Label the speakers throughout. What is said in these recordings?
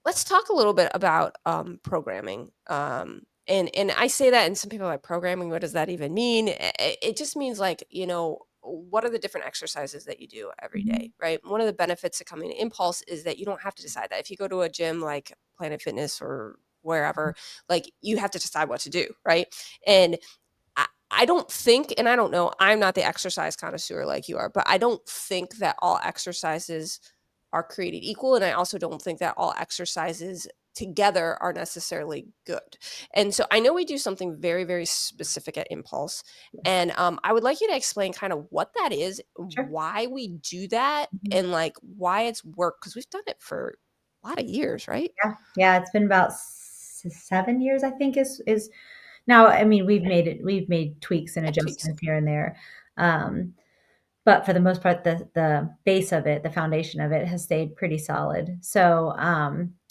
Speaker 1: let's talk a little bit about programming. And I say that, and some people are like, programming, what does that even mean? It just means like, what are the different exercises that you do every
Speaker 2: Mhm.
Speaker 1: day, right? One of the benefits of coming to Impulse is that you don't have to decide that. If you go to a gym like Planet Fitness or wherever, like you have to decide what to do, right? And I don't think, and I don't know, I'm not the exercise connoisseur like you are, but I don't think that all exercises are created equal. And I also don't think that all exercises together are necessarily good. And so I know we do something very, very specific at Impulse.
Speaker 2: Yes.
Speaker 1: And I would like you to explain kind of what that is,
Speaker 2: Sure.
Speaker 1: why we do that,
Speaker 2: Mhm.
Speaker 1: and like why it's work, because we've done it for a lot of years, right?
Speaker 2: Yeah. Yeah, it's been about 7 years, I think is now, I mean, we've made tweaks and
Speaker 1: Yeah, tweaks.
Speaker 2: adjustments here and there. Um, but for the most part, the base of it, the foundation of it has stayed pretty solid. So,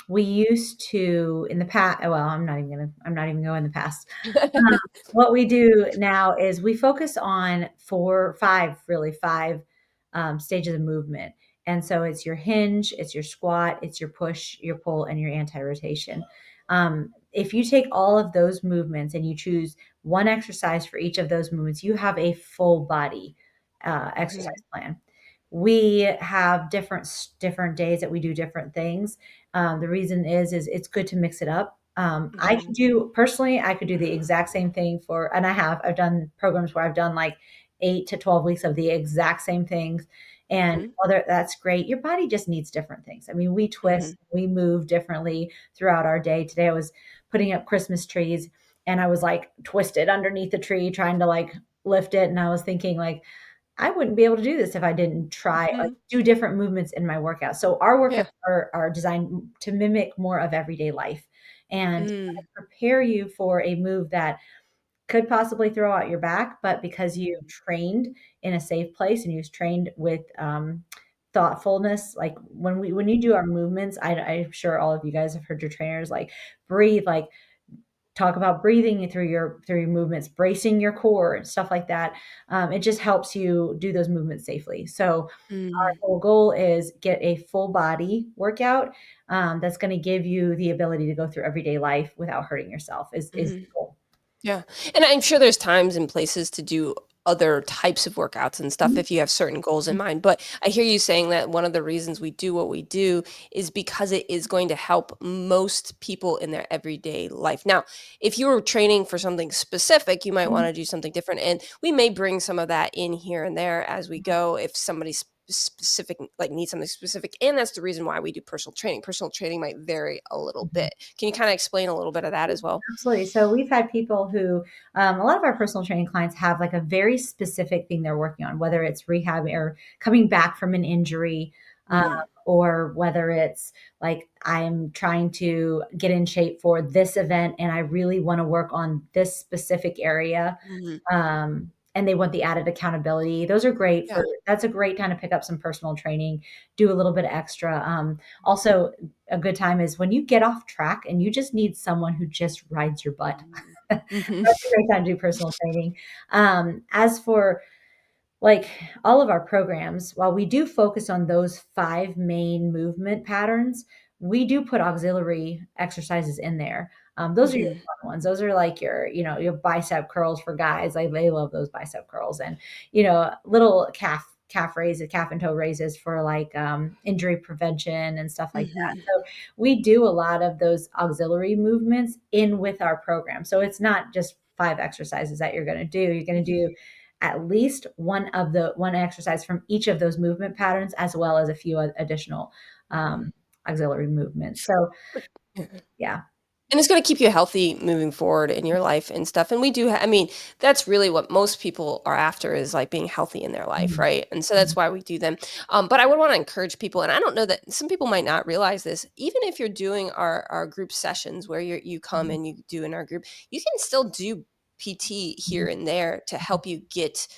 Speaker 2: we used to in the past. Well, I'm not even going in the past. What we do now is we focus on 4 5, really 5, stages of movement, and so it's your hinge, it's your squat, it's your push, your pull, and your anti-rotation. If you take all of those movements and you choose one exercise for each of those movements, you have a full body,
Speaker 1: Hmm.
Speaker 2: exercise plan. We have different days that we do different things. The reason is it's good to mix it up. I
Speaker 1: Hmm.
Speaker 2: could do personally, I could do the exact same thing for, and I've done programs where I've done like 8 to 12 weeks of the exact same things. And
Speaker 1: Hmm.
Speaker 2: whether that's great, your body just needs different things. I mean, we
Speaker 1: Hmm.
Speaker 2: twist, we move differently throughout our day. Today I was putting up Christmas trees and I was like twisted underneath the tree trying to like lift it. And I was thinking like, I wouldn't be able to do this if I didn't try, like,
Speaker 1: Hmm.
Speaker 2: do different movements in my workout. So our workouts
Speaker 1: Yeah.
Speaker 2: are designed to mimic more of everyday life and
Speaker 1: Mm.
Speaker 2: prepare you for a move that could possibly throw out your back, but because you
Speaker 1: Mhm.
Speaker 2: trained in a safe place and you trained with, thoughtfulness, like, when you do our movements, I'm sure all of you guys have heard your trainers, like, breathe, like, talk about breathing through your movements, bracing your core and stuff like that. It just helps you do those movements safely. So our
Speaker 1: Mm.
Speaker 2: whole goal is get a full body workout, that's going to give you the ability to go through everyday life without hurting yourself. Is the
Speaker 1: Mhm.
Speaker 2: goal.
Speaker 1: Yeah, and I'm sure there's times and places to do other types of workouts and stuff
Speaker 2: Mhm.
Speaker 1: if you have certain goals in mind, but I hear you saying that one of the reasons we do what we do is because it is going to help most people in their everyday life. Now, if you were training for something specific, you might
Speaker 2: Mhm.
Speaker 1: wanna do something different, and we may bring some of that in here and there as we go if somebody specific like, needs something specific, and that's the reason why we do personal training. Personal training might vary a little
Speaker 2: Mhm.
Speaker 1: bit. Can you kinda explain a little bit of that as well?
Speaker 2: Absolutely. So we've had people who, a lot of our personal training clients have like a very specific thing they're working on, whether it's rehab or coming back from an injury, um,
Speaker 1: Mhm.
Speaker 2: or whether it's like I'm trying to get in shape for this event and I really want to work on this specific area.
Speaker 1: Mhm.
Speaker 2: And they want the added accountability. Those are great
Speaker 1: Yeah.
Speaker 2: for that's a great time to pick up some personal training, do a little bit extra. Also, a good time is when you get off track and you just need someone who just rides your butt.
Speaker 1: Mhm.
Speaker 2: That's
Speaker 1: Mhm.
Speaker 2: a great time to do personal training. As for like all of our programs, while we do focus on those 5 main movement patterns, we do put auxiliary exercises in there. Those are your
Speaker 1: Mhm.
Speaker 2: fun ones. Those are like your bicep curls for guys. Like they love those bicep curls and, little calf raises, calf and toe raises for like injury prevention and stuff like that.
Speaker 1: Mhm.
Speaker 2: So we do a lot of those auxiliary movements in with our program. So it's not just 5 exercises that you're going to do. You're going to
Speaker 1: Mhm.
Speaker 2: do at least one exercise from each of those movement patterns, as well as a few additional
Speaker 1: Mhm.
Speaker 2: auxiliary movements. So
Speaker 1: But yeah.
Speaker 2: yeah.
Speaker 1: And it's gonna keep you healthy moving forward in your life and stuff, and we do I mean, that's really what most people are after is, like, being healthy in their life,
Speaker 2: Mhm.
Speaker 1: right? And so that's
Speaker 2: Mhm.
Speaker 1: why we do them. But I would wanna encourage people, and I don't know that some people might not realize this, even if you're doing our group sessions where you come
Speaker 2: Mhm.
Speaker 1: and you do in our group, you can still do PT here
Speaker 2: Mhm.
Speaker 1: and there to help you get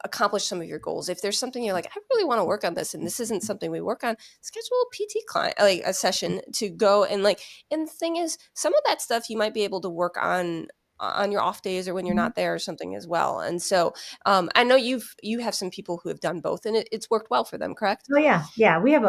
Speaker 1: accomplish some of your goals. If there's something you're like, I really want to work on this, and this isn't something we work on, schedule a PT client, like a session to go and like. And the thing is, some of that stuff you might be able to work on on your off days or when you're
Speaker 2: Mhm.
Speaker 1: not there or something as well. And so I know you have some people who have done both, and it's worked well for them, correct?
Speaker 2: Oh yeah, yeah. We've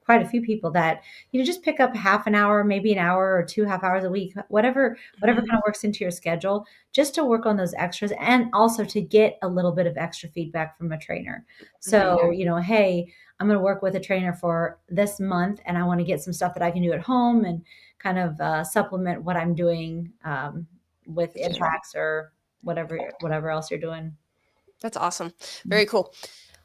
Speaker 2: quite a few people that just pick up half an hour, maybe an hour or 2 half hours a week, whatever
Speaker 1: Mhm.
Speaker 2: kind of works into your schedule, just to work on those extras and also to get a little bit of extra feedback from a trainer.
Speaker 1: Mhm.
Speaker 2: So hey, I'm going to work with a trainer for this month, and I want to get some stuff that I can do at home and kind of supplement what I'm doing with
Speaker 1: For sure.
Speaker 2: impacts or whatever else you're doing.
Speaker 1: That's awesome.
Speaker 2: Mm.
Speaker 1: Very cool.